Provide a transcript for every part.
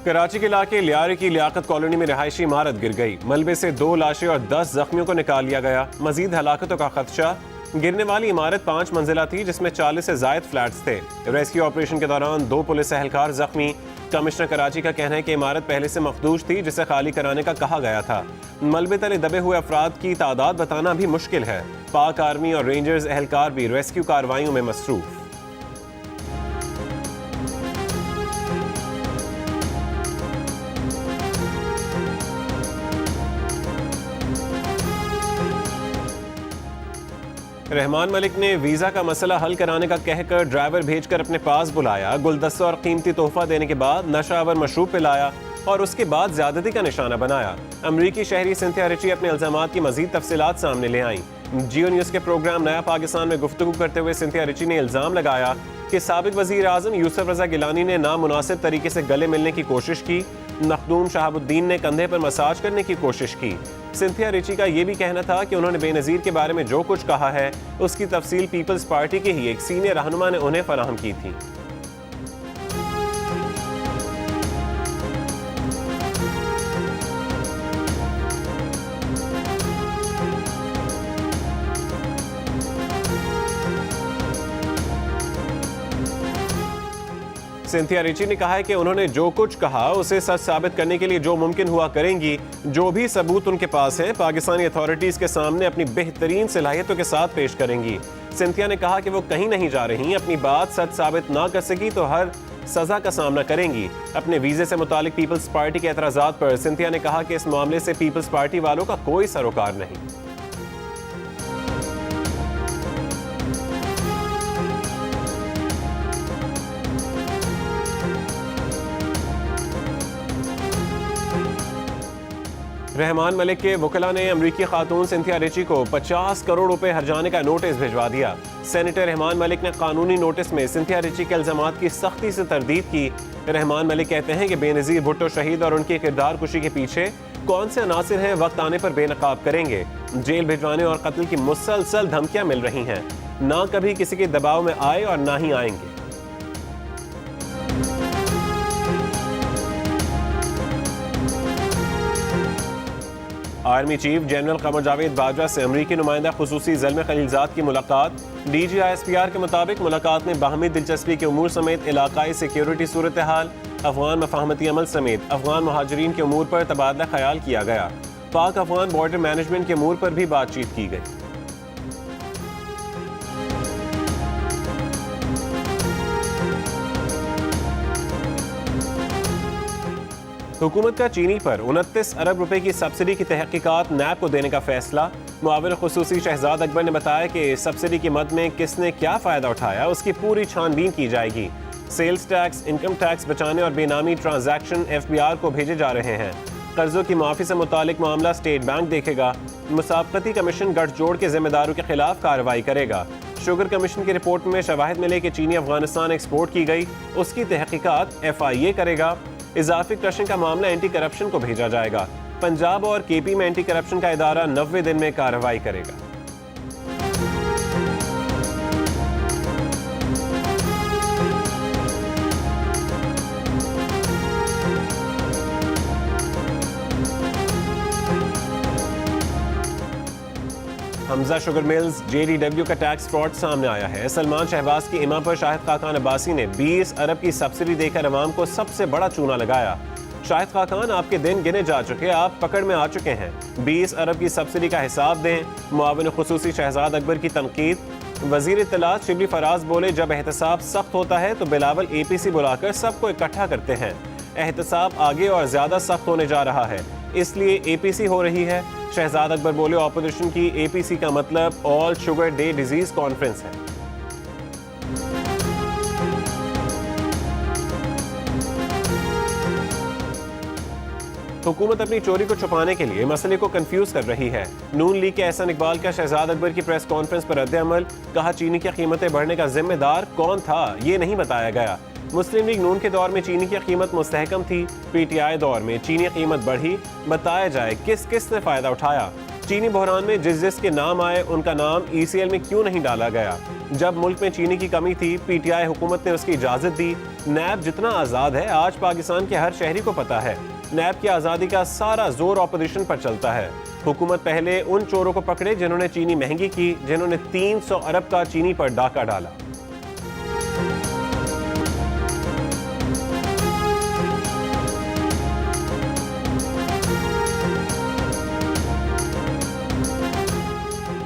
कराची के इलाके लियारे की लियाकत कॉलोनी में रिहायशी इमारत गिर गई। मलबे से 2 लाशें और 10 जख्मियों को निकाल लिया गया। मजीद हलाकतों का खदशा। गिरने वाली इमारत 5 मंजिला थी, जिसमें 40 से जायद फ्लैट्स थे। रेस्क्यू ऑपरेशन के दौरान 2 पुलिस एहलकार जख्मी। कमिश्नर कराची का कहना है कि इमारत पहले से मखदूश थी, जिसे खाली कराने का कहा गया था। मलबे तले दबे हुए अफराद की तादाद बताना भी मुश्किल है। पाक आर्मी और रेंजर्स एहलकार भी रेस्क्यू कार्रवाइयों में मसरूफ। रहमान मलिक ने वीजा का मसला हल कराने का कहकर ड्राइवर भेजकर अपने पास बुलाया। गुलदस्ता और कीमती तोहफा देने के बाद नशावर मशरूब पिलाया और उसके बाद ज्यादती का निशाना बनाया। अमरीकी शहरी सिंथिया रिची अपने इल्जामात की मजीद तफसीलात सामने ले आईं। जियो न्यूज के प्रोग्राम नया पाकिस्तान में गुफ्तगू करते हुए सिंथिया रिची ने इल्जाम लगाया कि साबिक वजीर आजम यूसुफ रजा गिलानी ने नामुनासिब तरीके से गले मिलने की कोशिश की। मखदूम शहाबुद्दीन ने कंधे पर मसाज करने की कोशिश की। सिंथिया रिची का यह भी कहना था कि उन्होंने बेनज़ीर के बारे में जो कुछ कहा है उसकी तफसील पीपल्स पार्टी के ही एक सीनियर रहनुमा ने उन्हें फराहम की थी। सिंथिया रिची ने कहा है कि उन्होंने जो कुछ कहा उसे सच साबित करने के लिए जो मुमकिन हुआ करेंगी। जो भी सबूत उनके पास हैं पाकिस्तानी अथॉरिटीज के सामने अपनी बेहतरीन सलाहियतों के साथ पेश करेंगी। सिंथिया ने कहा कि वो कहीं नहीं जा रही। अपनी बात सच साबित ना कर सकी तो हर सजा का सामना करेंगी। अपने वीजे से मुतालिक पीपल्स पार्टी के एतराजात पर सिंथिया ने कहा कि इस मामले से पीपल्स पार्टी वालों का कोई सरोकार नहीं। रहमान मलिक के वकला ने अमरीकी खातून सिंथिया रिची को 50 करोड़ रुपए हर्जाने का नोटिस भिजवा दिया। सेनेटर रहमान मलिक ने कानूनी नोटिस में सिंथिया रिची के इल्जामात की सख्ती से तरदीद की। रहमान मलिक कहते हैं कि बेनज़ीर भुट्टो शहीद और उनकी किरदार कुशी के पीछे कौन से अनासिर हैं वक्त आने पर बेनकाब करेंगे। जेल भिजवाने और कत्ल की मुसलसल धमकियां मिल रही हैं। ना कभी किसी के दबाव में आए और ना ही आएंगे। Army chief general Qamar Javed Bajwa से अमरीकी नुमाइंदा खुसूसी ज़ल्म खलीलजाद की मुलाकात। DGISPR के मुताबिक मुलाकात में बाहमी दिलचस्पी के उमूर समेत इलाकाई सिक्योरिटी सूरत हाल, अफगान मफाहमती अमल समेत अफगान महाजरीन के उमूर पर तबादला ख्याल किया गया। पाक अफगान बॉर्डर मैनेजमेंट के उमूर पर भी बातचीत की गई। हुकूमत का चीनी पर 29 अरब रुपए की सब्सिडी की तहकीकात नैब को देने का फैसला। मुआविन खुसूसी शहजाद अकबर ने बताया कि सब्सिडी की मद में किसने क्या फ़ायदा उठाया उसकी पूरी छानबीन की जाएगी। सेल्स टैक्स, इनकम टैक्स बचाने और बेनामी ट्रांजैक्शन FBR को भेजे जा रहे हैं। कर्जों की माफ़ी से मुतालिक मामला स्टेट बैंक देखेगा। मुसाबकती कमीशन गठजोड़ के जिम्मेदारों के खिलाफ कार्रवाई करेगा। शुगर कमीशन की रिपोर्ट में शवाहिद मिले कि चीनी अफगानिस्तान एक्सपोर्ट की गई, उसकी तहकीकात FIA करेगा। इजाफी क्रशिंग का मामला एंटी करप्शन को भेजा जाएगा। पंजाब और KP में एंटी करप्शन का इदारा 90 दिन में कार्रवाई करेगा। हमजा शुगर मिल्स JDW का टैक्स फ्रॉड सामने आया है। सलमान शहबाज की इमा पर शाहिद खाकान अब्बासी ने 20 अरब की सब्सिडी देकर अवाम को सबसे बड़ा चूना लगाया। शाहिद खाकान, आपके दिन गिने जा चुके, आप पकड़ में आ चुके हैं। 20 अरब की सब्सिडी का हिसाब दें। मुआविन खुसूसी शहजाद अकबर की तनकीद। वजीर इत्तलात शिबली फराज बोले, जब एहतसाब सख्त होता है तो बिलावल APC बुलाकर सबको इकट्ठा करते हैं। एहतसाब आगे और ज्यादा सख्त होने जा रहा है, इसलिए APC हो रही है। शहजाद अकबर बोले, ऑपोजिशन की APC का मतलब all sugar day disease conference है। हुकूमत अपनी चोरी को छुपाने के लिए मसले को कंफ्यूज कर रही है। नून लीग के एहसन इकबाल का शहजाद अकबर की प्रेस कॉन्फ्रेंस पर रद्द-ए-अमल। कहा, चीनी की कीमतें बढ़ने का जिम्मेदार कौन था ये नहीं बताया गया। मुस्लिम लीग नून के दौर में चीनी की कीमत मुस्तहकम थी, PTI दौर में चीनी कीमत बढ़ी। बताया जाए किस किस ने फायदा उठाया। चीनी बहरान में जिस जिस के नाम आए उनका नाम ECL में क्यों नहीं डाला गया। जब मुल्क में चीनी की कमी थी, PTI हुकूमत ने उसकी इजाज़त दी। नैब जितना आज़ाद है, आज पाकिस्तान के हर शहरी को पता है। नैब की आज़ादी का सारा जोर ऑपोजिशन पर चलता है। हुकूमत पहले उन चोरों को पकड़े जिन्होंने चीनी महंगी की, जिन्होंने 300 अरब का चीनी पर डाका डाला।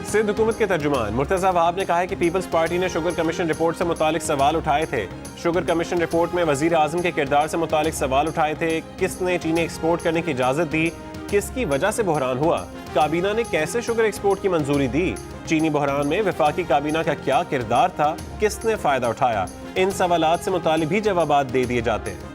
सिंध हुकूमत के तर्जुमान मुर्तज़ा वहाब ने कहा है कि पीपल्स पार्टी ने शुगर कमीशन रिपोर्ट से मुतालिक सवाल उठाए थे। शुगर कमीशन रिपोर्ट में वजीर आजम के किरदार से मुतालिक सवाल उठाए थे। किसने चीनी एक्सपोर्ट करने की इजाज़त दी? किसकी वजह से बहरान हुआ? काबीना ने कैसे शुगर एक्सपोर्ट की मंजूरी दी? चीनी बहरान में वफाकी काबीना का क्या किरदार था? किसने फ़ायदा उठाया? इन सवालात से मुतालिक भी जवाबात दे दिए जाते हैं।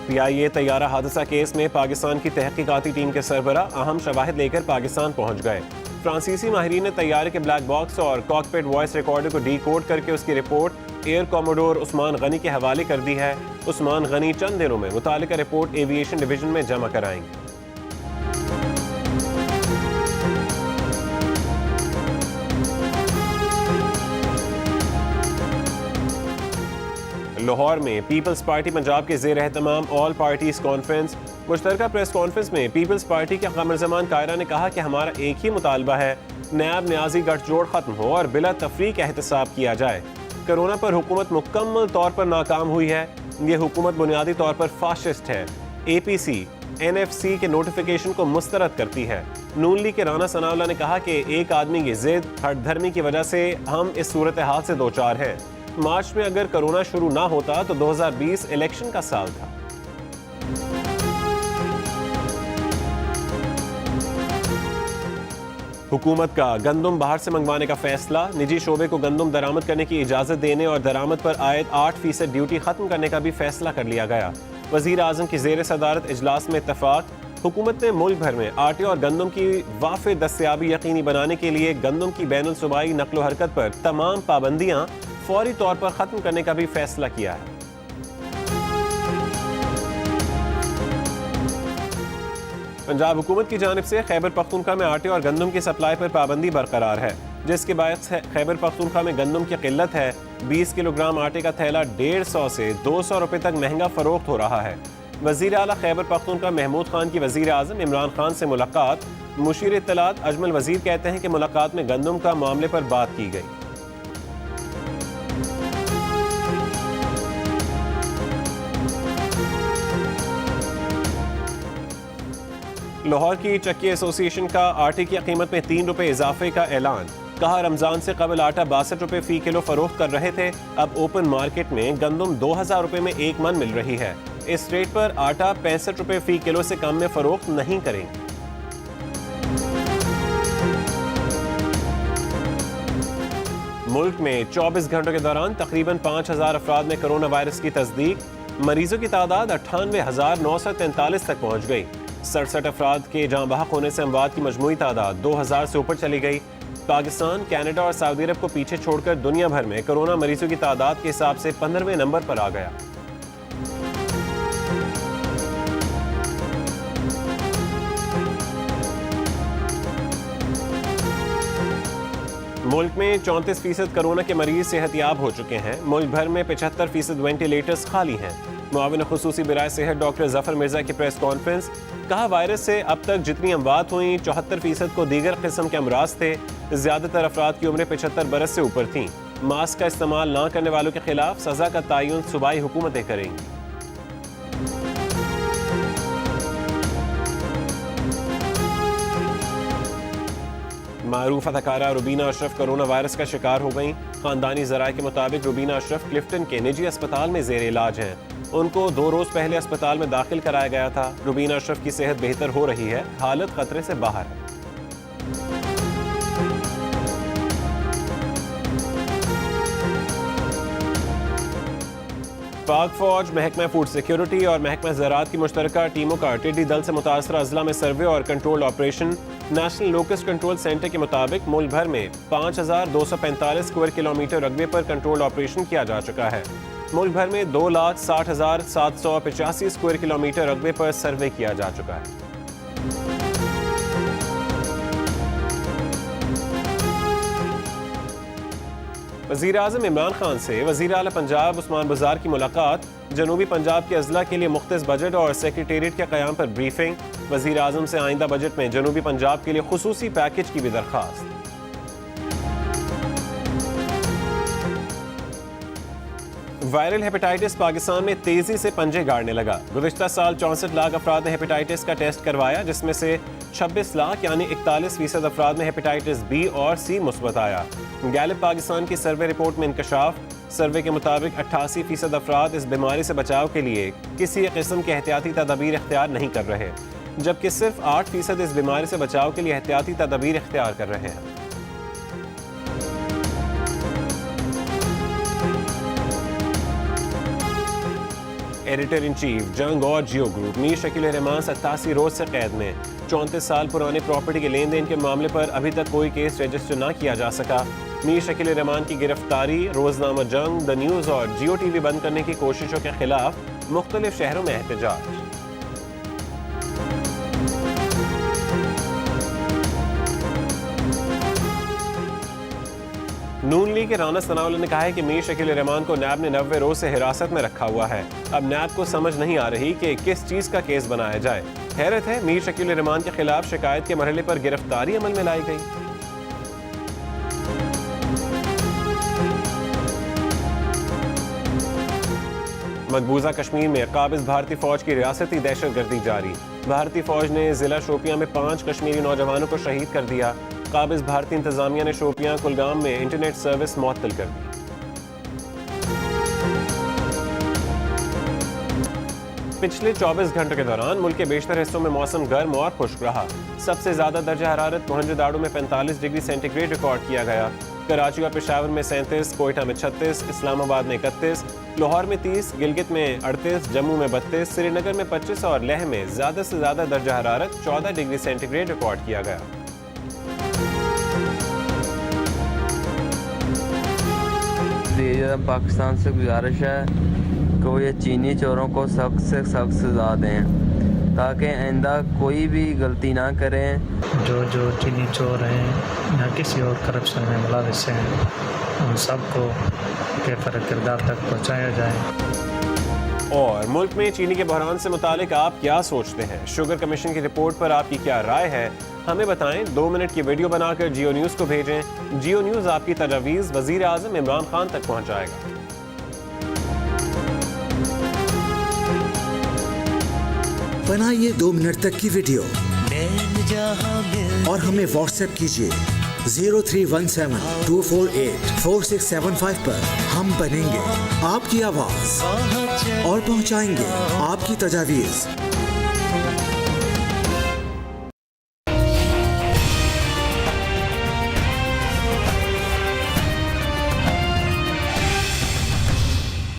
PIA तैयारा हादसा केस में पाकिस्तान की तहकीकाती टीम के सरबरा अहम शवाहिद लेकर पाकिस्तान पहुंच गए। फ्रांसीसी माहिरीन ने तैयारे के ब्लैक बॉक्स और कॉकपिट वॉइस रिकॉर्डर को डीकोड करके उसकी report air commodore Usman Gani के हवाले कर दी है। उस्मान गनी चंद दिनों में मुतालिका रिपोर्ट एविएशन डिवीजन में जमा कराएंगे। लाहौर में पीपल्स पार्टी पंजाब के ज़ेर एहतमाम ऑल पार्टीज कॉन्फ्रेंस। मुश्तरका प्रेस कॉन्फ्रेंस में पीपल्स पार्टी के कमर ज़मान कायरा ने कहा कि हमारा एक ही मुतालबा है, नैब न्याजी गठजोड़ ख़त्म हो और बिला तफरीक एहतसाब किया जाए। कोरोना पर हुकूमत मुकम्मल तौर पर नाकाम हुई है। ये हुकूमत बुनियादी तौर पर फाशिस्ट है। APC NFC के नोटिफिकेशन को मुस्तरद करती है। नून लीग के राना सनाउल्लाह ने कहा कि एक आदमी की जिद हठधर्मी की वजह से हम इस सूरत हाल से दो चार हैं। मार्च में अगर कोरोना शुरू ना होता तो 2020 इलेक्शन का साल था। हुकूमत का गंदम बाहर से मंगवाने का फैसला। निजी शोबे को गंदम दरामद करने की इजाजत देने और दरामद पर आयद 8% ड्यूटी खत्म करने का भी फैसला कर लिया गया। वजीर आजम की जेर सदारत इजलास में इत्तफाक। हुकूमत ने मुल्क भर में आटे और गंदम की वाफिर दस्तयाबी यकीनी बनाने के लिए गंदम की बैनुल सूबाई नकलो हरकत पर तमाम पाबंदियां फौरी तौर पर खत्म करने का भी फैसला किया है। पंजाब हुकूमत की जानिब से खैबर पख्तूनख्वा में आटे और गंदम की सप्लाई पर पाबंदी बरकरार है, जिसके बायस खैबर पख्तूनख्वा में गंदम की किल्लत है। 20 किलोग्राम आटे का थैला 150 से 200 रुपए तक महंगा फरोख्त हो रहा है। वजीर आला खैबर पख्तूनख्वा महमूद खान की वजीर आजम इमरान खान से मुलाकात। मुशीर इत्तलात अजमल वजीर कहते हैं कि मुलाकात में गंदम का मामले पर बात की गई। लाहौर की चक्की एसोसिएशन का आटे की कीमत में 3 रुपए इजाफे का ऐलान। कहा रमजान से कबल आटा 62 रुपए फी किलो फरोख्त कर रहे थे, अब ओपन मार्केट में गंदम 2000 रुपए में एक मन मिल रही है। इस रेट पर आटा 65 रुपए फी किलो से कम में फरोख्त नहीं करेंगे। मुल्क में 24 घंटों के दौरान तकरीबन 5000 अफराद में कोरोना वायरस की तस्दीक। मरीजों की तादाद 98,943 तक पहुँच गई। 67 अफराद के जहाँ बहक होने से अमवात की मजमूई तादाद 2000 से ऊपर चली गई। पाकिस्तान, कनाडा और सऊदी अरब को पीछे छोड़कर दुनिया भर में कोरोना मरीजों की तादाद के हिसाब से 15वें नंबर पर आ गया। मुल्क में 34% कोरोना के मरीज सेहतयाब हो चुके हैं। मुल्क भर में 75% वेंटिलेटर्स खाली हैं। मुआविन खुसूसी बिराए सेहत डॉक्टर जफर मिर्जा की प्रेस कॉन्फ्रेंस। कहा वायरस से अब तक जितनी अमवात हुई 74% को दीगर किस्म के अमराज थे। ज्यादातर अफराद की उम्रें 75 बरस से ऊपर थीं। मास्क का इस्तेमाल ना करने वालों के खिलाफ सजा का तयन सूबाई हुकूमतें करेंगी। मारूफ अदाकारा रुबीना अशरफ कोरोना वायरस का शिकार हो गई। खानदानी जराये के मुताबिक रुबीना अशरफ क्लिफ्टन के निजी अस्पताल में जेर इलाज हैं। उनको 2 रोज पहले अस्पताल में दाखिल कराया गया था। रुबीना अशरफ की सेहत बेहतर हो रही है, हालत खतरे से बाहर है। पाक फौज, महकमा फूड सिक्योरिटी और महकमा ज़राअत की मुश्तरका टीमों का टिड्डी दल से मुतासरा अजला में सर्वे और control operation. National locust control centre के मुताबिक मुल्क भर में 5245 स्क्वायर किलोमीटर रकबे पर कंट्रोल ऑपरेशन किया जा चुका है। मुल्क भर में 2,60,785 स्क्वायर किलोमीटर रकबे पर सर्वे किया जा चुका है। वज़ीर-ए-आज़म इमरान खान से वज़ीर आला पंजाब उस्मान बुज़ार की मुलाकात, जनूबी पंजाब के अजला के लिए मुख्तस बजट और सेक्रेटेरिएट के क़याम पर ब्रीफिंग, वज़ीर-ए-आज़म से आइंदा बजट में जनूबी पंजाब के लिए खुसूसी पैकेज की भी दरख्वास्त। वायरल हेपेटाइटिस पाकिस्तान में तेजी से पंजे गाड़ने लगा। गुज़िश्ता साल 64 लाख अफराद ने हेपेटाइटिस का टेस्ट करवाया, जिसमें से 26 लाख यानी 41% अफराद में हेपेटाइटिस बी और सी मुस्बत आया। गैलिब पाकिस्तान की सर्वे रिपोर्ट में इंकशाफ, सर्वे के मुताबिक 88% अफराद इस बीमारी से बचाव के लिए किसी किस्म की एहतियाती तदाबीर इख्तियार नहीं कर रहे, जबकि सिर्फ 8% इस बीमारी से बचाव के लिए एहतियाती तदाबीर इख्तियार कर रहे हैं। एडिटर इन चीफ जंग और जियो ग्रुप मीर शकील रहमान 87 रोज से कैद में। 34 साल पुराने प्रॉपर्टी के लेन देन के मामले पर अभी तक कोई केस रजिस्टर न किया जा सका। मीर शकील रहमान की गिरफ्तारी, रोजनामा जंग, द न्यूज़ और जियो टीवी बंद करने की कोशिशों के खिलाफ मुख्तलिफ शहरों में एहतजाज। नून लीग के राना सनाउल्लाह ने कहा है कि मीर शकील रहमान को नैब ने 90 रोज से हिरासत में रखा हुआ है। अब नैब को समझ नहीं आ रही कि किस चीज का केस बनाया जाए। हैरत है, मीर शकील रहमान के खिलाफ शिकायत के मरहले पर गिरफ्तारी अमल में लाई गई। मकबूजा कश्मीर में काबिज भारतीय फौज की रियासती दहशतगर्दी जारी। भारतीय फौज ने जिला शोपियां में 5 कश्मीरी नौजवानों को शहीद कर दिया। काबिज भारतीय इंतजामिया ने शोपियां कुलगाम में इंटरनेट सर्विस मुअत्तल कर दी। पिछले 24 घंटों के दौरान मुल्क के बेशतर हिस्सों में मौसम गर्म और खुश्क रहा। सबसे ज्यादा दर्जा हरारत मोहनजोदाड़ो में 45 डिग्री सेंटीग्रेड रिकॉर्ड किया गया। कराची और पेशावर में 37, कोयटा में 36, इस्लामाबाद में 31, लाहौर में 30, गिलगित में 38, जम्मू में 32, श्रीनगर में 25 और लेह में ज्यादा से ज्यादा दर्जा हरारत 14 डिग्री सेंटीग्रेड रिकॉर्ड किया गया। पाकिस्तान से गुजारिश है कि वो ये चीनी चोरों को सख्त से सख्त सजा दें, ताकि आइंदा कोई भी गलती ना करें। जो चीनी चोर हैं या किसी और करप्शन में मुलविस हैं, उन सबको बेफर किरदार तक पहुँचाया जाए। और मुल्क में चीनी के बहरान से मुतालिक आप क्या सोचते हैं? शुगर कमीशन की रिपोर्ट पर आपकी क्या राय है? हमें बताएं। 2 मिनट की वीडियो बनाकर जियो न्यूज़ को भेजें। जियो न्यूज़ आपकी तजवीज़ वज़ीर-ए-आज़म इमरान खान तक पहुँचाएगा। बनाइए 2 मिनट तक की वीडियो और हमें व्हाट्सएप कीजिए 0317248467 पर। हम बनेंगे आपकी आवाज़ और पहुंचाएंगे आपकी तजावीज़।